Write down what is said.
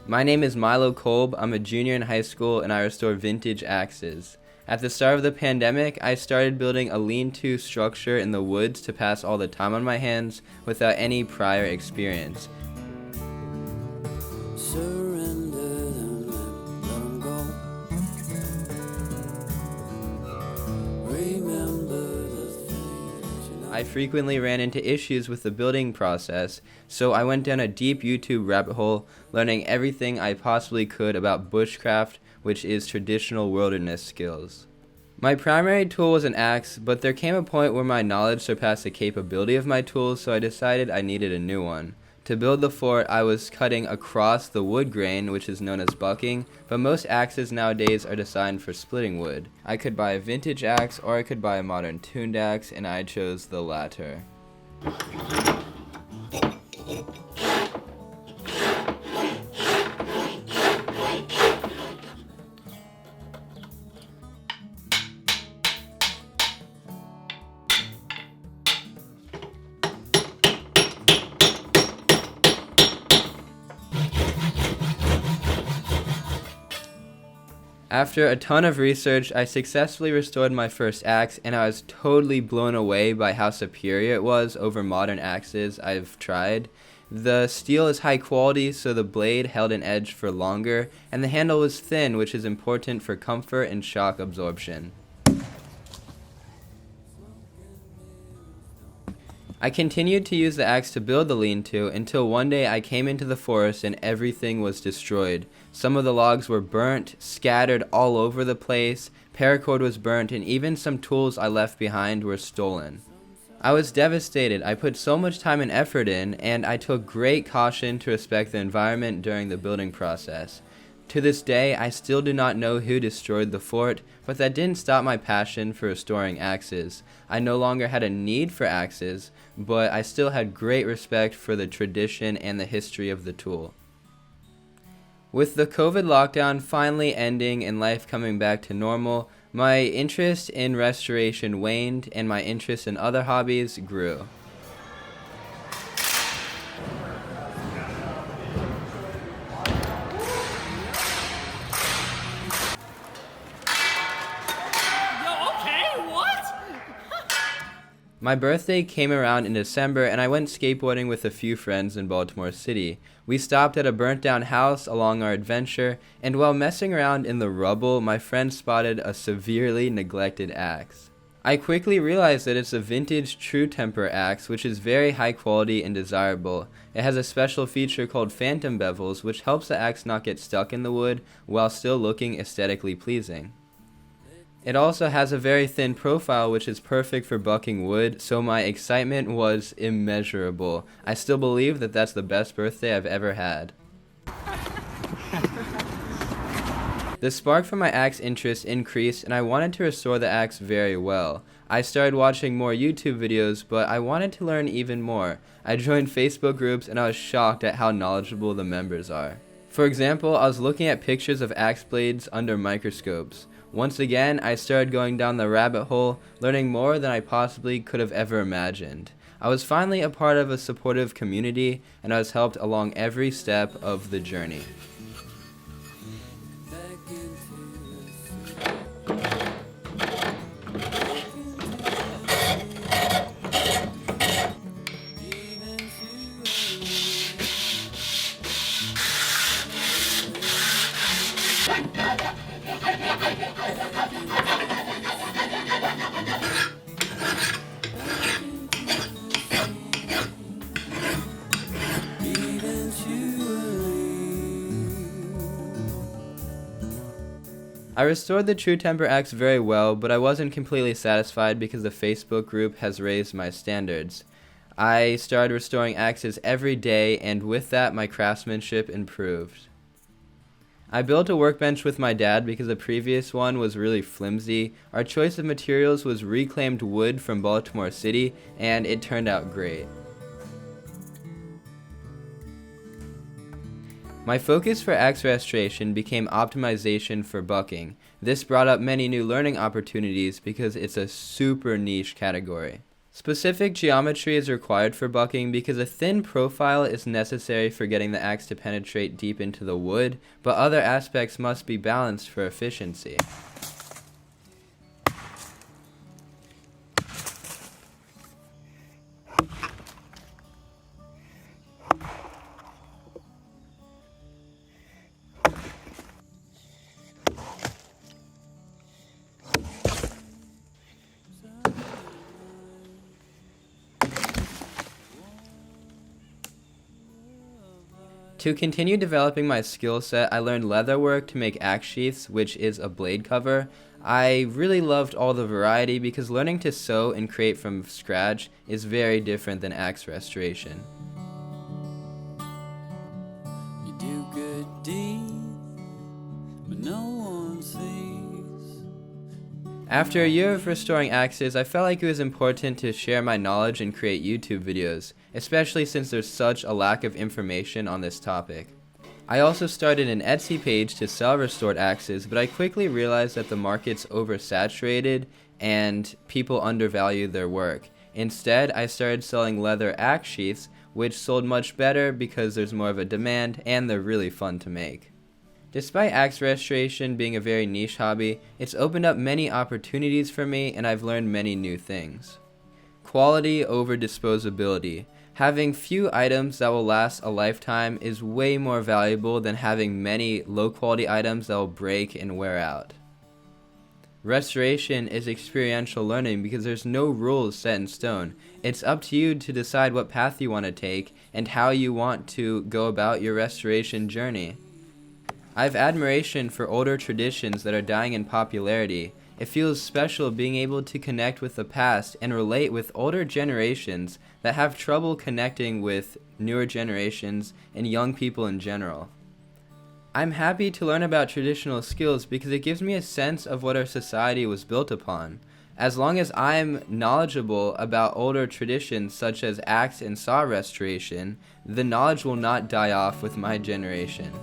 My name is Milo Kolb. I'm a junior in high school and I restore vintage axes. At the start of the pandemic, I started building a lean-to structure in the woods to pass all the time on my hands without any prior experience. Surrender them and let 'em go. Remember the things you know. I frequently ran into issues with the building process, so I went down a deep YouTube rabbit hole, learning everything I possibly could about bushcraft, which is traditional wilderness skills. My primary tool was an axe, but there came a point where my knowledge surpassed the capability of my tools, so I decided I needed a new one. To build the fort, I was cutting across the wood grain, which is known as bucking, but most axes nowadays are designed for splitting wood. I could buy a vintage axe or I could buy a modern tuned axe, and I chose the latter. After a ton of research, I successfully restored my first axe, and I was totally blown away by how superior it was over modern axes I've tried. The steel is high quality, so the blade held an edge for longer, and the handle was thin, which is important for comfort and shock absorption. I continued to use the axe to build the lean-to until one day I came into the forest and everything was destroyed. Some of the logs were burnt, scattered all over the place, paracord was burnt, and even some tools I left behind were stolen. I was devastated. I put so much time and effort in, and I took great caution to respect the environment during the building process. To this day, I still do not know who destroyed the fort, but that didn't stop my passion for restoring axes. I no longer had a need for axes, but I still had great respect for the tradition and the history of the tool. With the COVID lockdown finally ending and life coming back to normal, my interest in restoration waned and my interest in other hobbies grew. My birthday came around in December and I went skateboarding with a few friends in Baltimore City. We stopped at a burnt down house along our adventure, and while messing around in the rubble, my friend spotted a severely neglected axe. I quickly realized that it's a vintage true temper axe, which is very high quality and desirable. It has a special feature called phantom bevels, which helps the axe not get stuck in the wood while still looking aesthetically pleasing. It also has a very thin profile, which is perfect for bucking wood, so my excitement was immeasurable. I still believe that that's the best birthday I've ever had. The spark from my axe interest increased, and I wanted to restore the axe very well. I started watching more YouTube videos, but I wanted to learn even more. I joined Facebook groups, and I was shocked at how knowledgeable the members are. For example, I was looking at pictures of axe blades under microscopes. Once again, I started going down the rabbit hole, learning more than I possibly could have ever imagined. I was finally a part of a supportive community, and I was helped along every step of the journey. I restored the True Temper axe very well, but I wasn't completely satisfied because the Facebook group has raised my standards. I started restoring axes every day, and with that my craftsmanship improved. I built a workbench with my dad because the previous one was really flimsy. Our choice of materials was reclaimed wood from Baltimore City, and it turned out great. My focus for axe restoration became optimization for bucking. This brought up many new learning opportunities because it's a super niche category. Specific geometry is required for bucking because a thin profile is necessary for getting the axe to penetrate deep into the wood, but other aspects must be balanced for efficiency. To continue developing my skill set, I learned leatherwork to make axe sheaths, which is a blade cover. I really loved all the variety because learning to sew and create from scratch is very different than axe restoration. You do good deeds, but no one sees. After a year of restoring axes, I felt like it was important to share my knowledge and create YouTube videos, especially since there's such a lack of information on this topic. I also started an Etsy page to sell restored axes, but I quickly realized that the market's oversaturated and people undervalue their work. Instead, I started selling leather axe sheaths, which sold much better because there's more of a demand and they're really fun to make. Despite axe restoration being a very niche hobby, it's opened up many opportunities for me and I've learned many new things. Quality over disposability. Having few items that will last a lifetime is way more valuable than having many low-quality items that will break and wear out. Restoration is experiential learning because there's no rules set in stone. It's up to you to decide what path you want to take and how you want to go about your restoration journey. I have admiration for older traditions that are dying in popularity. It feels special being able to connect with the past and relate with older generations that have trouble connecting with newer generations and young people in general. I'm happy to learn about traditional skills because it gives me a sense of what our society was built upon. As long as I'm knowledgeable about older traditions such as axe and saw restoration, the knowledge will not die off with my generation.